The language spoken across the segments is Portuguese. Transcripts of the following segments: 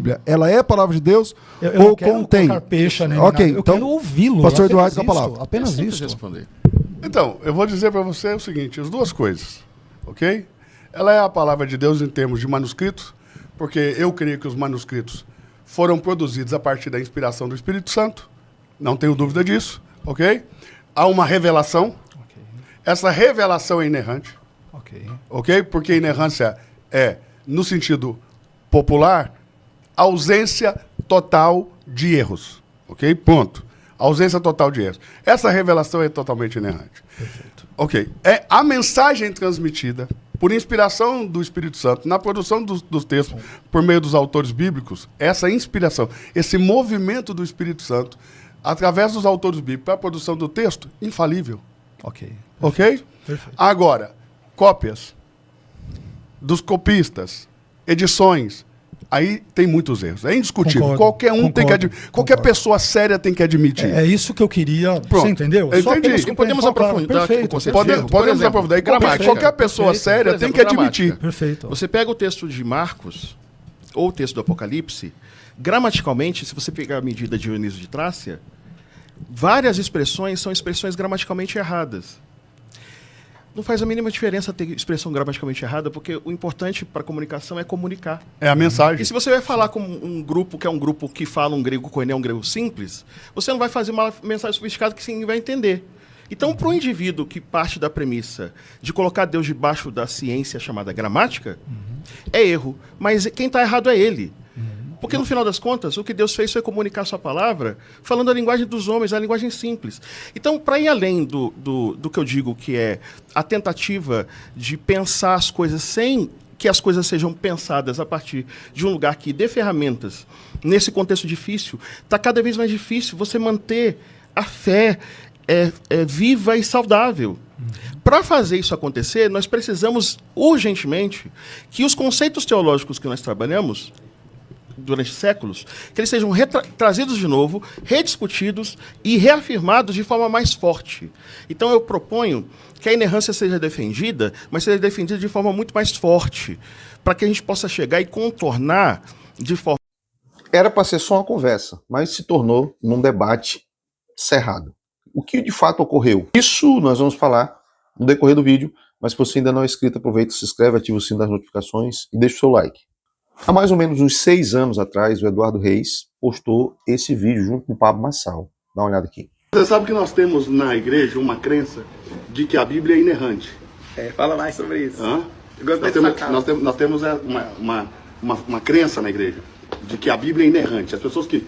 Bíblia, ela é a palavra de Deus Eu ou não quero contém? colocar peixe, né? Ok, Eu então, quero ouvi-lo. pastor apenas Eduardo com a isto, palavra. Apenas simples isso. responder. Então, eu vou dizer para você o seguinte, as duas coisas, ok? Ela é a palavra de Deus em termos de manuscritos, porque eu creio que os manuscritos foram produzidos a partir da inspiração do Espírito Santo, não tenho dúvida disso, ok? Há uma revelação, essa revelação é inerrante, ok? Porque inerrância é, no sentido popular, ausência total de erros, ok? Ponto. Ausência total de erros. Essa revelação é totalmente inerrante. Perfeito. Ok. É a mensagem transmitida por inspiração do Espírito Santo na produção dos textos por meio dos autores bíblicos, essa inspiração, esse movimento do Espírito Santo através dos autores bíblicos para a produção do texto, infalível. Ok. Ok? Perfeito. Agora, cópias dos copistas, edições, aí tem muitos erros. É indiscutível. Concordo, Qualquer um tem que admitir. Qualquer concordo. pessoa séria tem que admitir. É isso que eu queria. Pronto. Você entendeu? Eu Só entendi. apenas E podemos só pra- aprofundar aqui o Perfeito. conceito de erro. Por Podemos exemplo, aprofundar. E gramática. qualquer pessoa Perfeito. séria Por tem exemplo, que admitir. gramática. Perfeito. Você pega o texto de Marcos, ou o texto do Apocalipse, gramaticalmente, se você pegar a medida de Dionísio de Trácia, várias expressões são expressões gramaticalmente erradas. Não faz a mínima diferença ter expressão gramaticalmente errada, porque o importante para a comunicação é comunicar. É a mensagem. E se você vai falar com um grupo que é um grupo que fala um grego koiné, um grego simples, você não vai fazer uma mensagem sofisticada que ninguém vai entender. Então, para o indivíduo que parte da premissa de colocar Deus debaixo da ciência chamada gramática, é erro. Mas quem está errado é ele. Porque, no final das contas, o que Deus fez foi comunicar a sua palavra falando a linguagem dos homens, a linguagem simples. Então, para ir além do que eu digo, que é a tentativa de pensar as coisas sem que as coisas sejam pensadas a partir de um lugar que dê ferramentas, nesse contexto difícil, está cada vez mais difícil você manter a fé viva e saudável. Para fazer isso acontecer, nós precisamos urgentemente que os conceitos teológicos que nós trabalhamos durante séculos, que eles sejam trazidos de novo, rediscutidos e reafirmados de forma mais forte. Então eu proponho que a inerrância seja defendida, mas seja defendida de forma muito mais forte, para que a gente possa chegar e contornar de forma... Era para ser só uma conversa, mas se tornou num debate cerrado. O que de fato ocorreu? Isso nós vamos falar no decorrer do vídeo, mas se você ainda não é inscrito, aproveita, se inscreve, ativa o sino das notificações e deixa o seu like. Há mais ou menos uns 6 anos atrás, o Eduardo Reis postou esse vídeo junto com o Pablo Massal. Dá uma olhada aqui. Você sabe que nós temos na igreja uma crença de que a Bíblia é inerrante. Fala mais sobre isso. Hã? Eu gosto Nós dessa temos, sacada. nós temos uma crença na igreja de que a Bíblia é inerrante. As pessoas que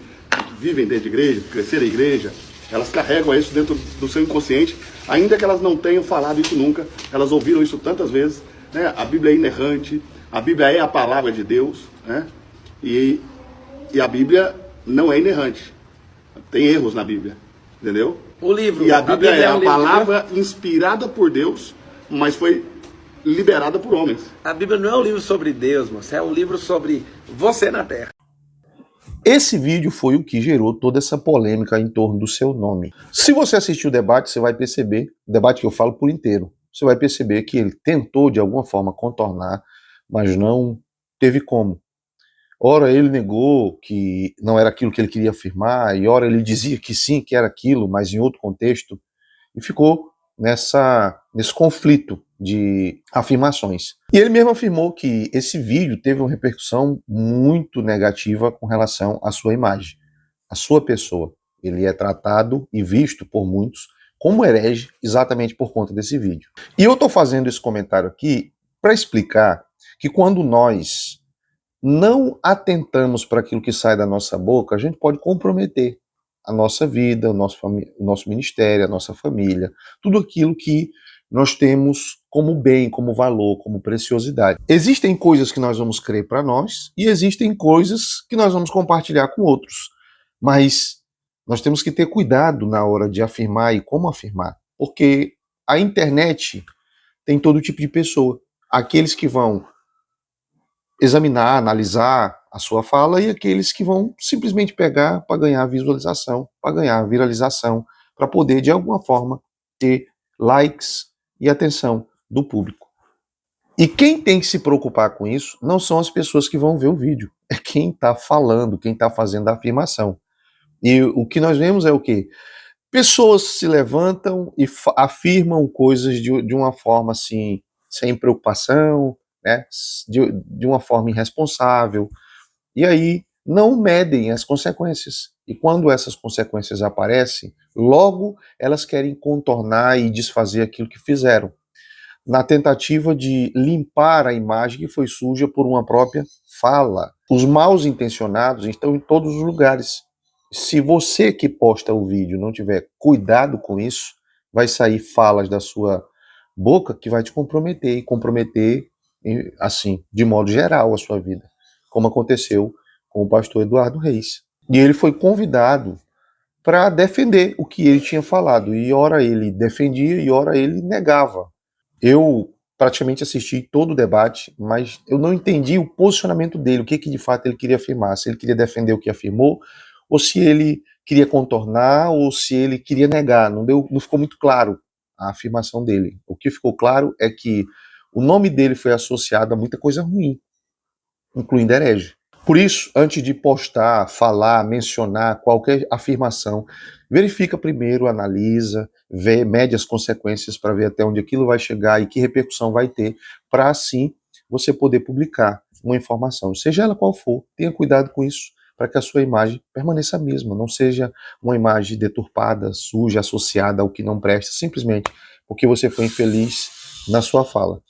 vivem dentro de igreja, que cresceram em igreja, elas carregam isso dentro do seu inconsciente, ainda que elas não tenham falado isso nunca, elas ouviram isso tantas vezes, né? A Bíblia é inerrante, a Bíblia é a palavra de Deus, né? E a Bíblia não é inerrante. Tem erros na Bíblia, entendeu? O livro. E a Bíblia é um a livro palavra inspirada por Deus, mas foi liberada por homens. A Bíblia não é um livro sobre Deus, moço. É um livro sobre você na Terra. Esse vídeo foi o que gerou toda essa polêmica em torno do seu nome. Se você assistiu o debate, você vai perceber, o debate que eu falo por inteiro, você vai perceber que ele tentou de alguma forma contornar, mas não teve como. Ora ele negou que não era aquilo que ele queria afirmar, e ora ele dizia que sim, que era aquilo, mas em outro contexto, e ficou nesse conflito de afirmações. E ele mesmo afirmou que esse vídeo teve uma repercussão muito negativa com relação à sua imagem, à sua pessoa. Ele é tratado e visto por muitos como herege exatamente por conta desse vídeo. E eu estou fazendo esse comentário aqui para explicar que quando nós não atentamos para aquilo que sai da nossa boca, a gente pode comprometer a nossa vida, o nosso ministério, a nossa família, tudo aquilo que nós temos como bem, como valor, como preciosidade. Existem coisas que nós vamos crer para nós e existem coisas que nós vamos compartilhar com outros. Mas nós temos que ter cuidado na hora de afirmar e como afirmar, porque a internet tem todo tipo de pessoa. Aqueles que vão examinar, analisar a sua fala e aqueles que vão simplesmente pegar para ganhar visualização, para ganhar viralização, para poder de alguma forma ter likes e atenção do público. E quem tem que se preocupar com isso não são as pessoas que vão ver o vídeo, é quem está falando, quem está fazendo a afirmação. E o que nós vemos é o quê? Pessoas se levantam e afirmam coisas de uma forma assim, sem preocupação, né? De uma forma irresponsável, e aí não medem as consequências. E quando essas consequências aparecem, logo elas querem contornar e desfazer aquilo que fizeram, na tentativa de limpar a imagem que foi suja por uma própria fala. Os maus intencionados estão em todos os lugares. Se você que posta o vídeo não tiver cuidado com isso, vai sair falas da sua boca que vai te comprometer, e comprometer, assim, de modo geral, a sua vida, como aconteceu com o pastor Eduardo Reis. E ele foi convidado para defender o que ele tinha falado, e ora ele defendia e ora ele negava. Eu praticamente assisti todo o debate, mas eu não entendi o posicionamento dele, o que de fato ele queria afirmar, se ele queria defender o que afirmou, ou se ele queria contornar, ou se ele queria negar. Não ficou muito claro a afirmação dele. O que ficou claro é que o nome dele foi associado a muita coisa ruim, incluindo herege. Por isso, antes de postar, falar, mencionar qualquer afirmação, verifica primeiro, analisa, mede as consequências para ver até onde aquilo vai chegar e que repercussão vai ter, para assim você poder publicar uma informação, seja ela qual for. Tenha cuidado com isso, para que a sua imagem permaneça a mesma, não seja uma imagem deturpada, suja, associada ao que não presta, simplesmente porque você foi infeliz na sua fala.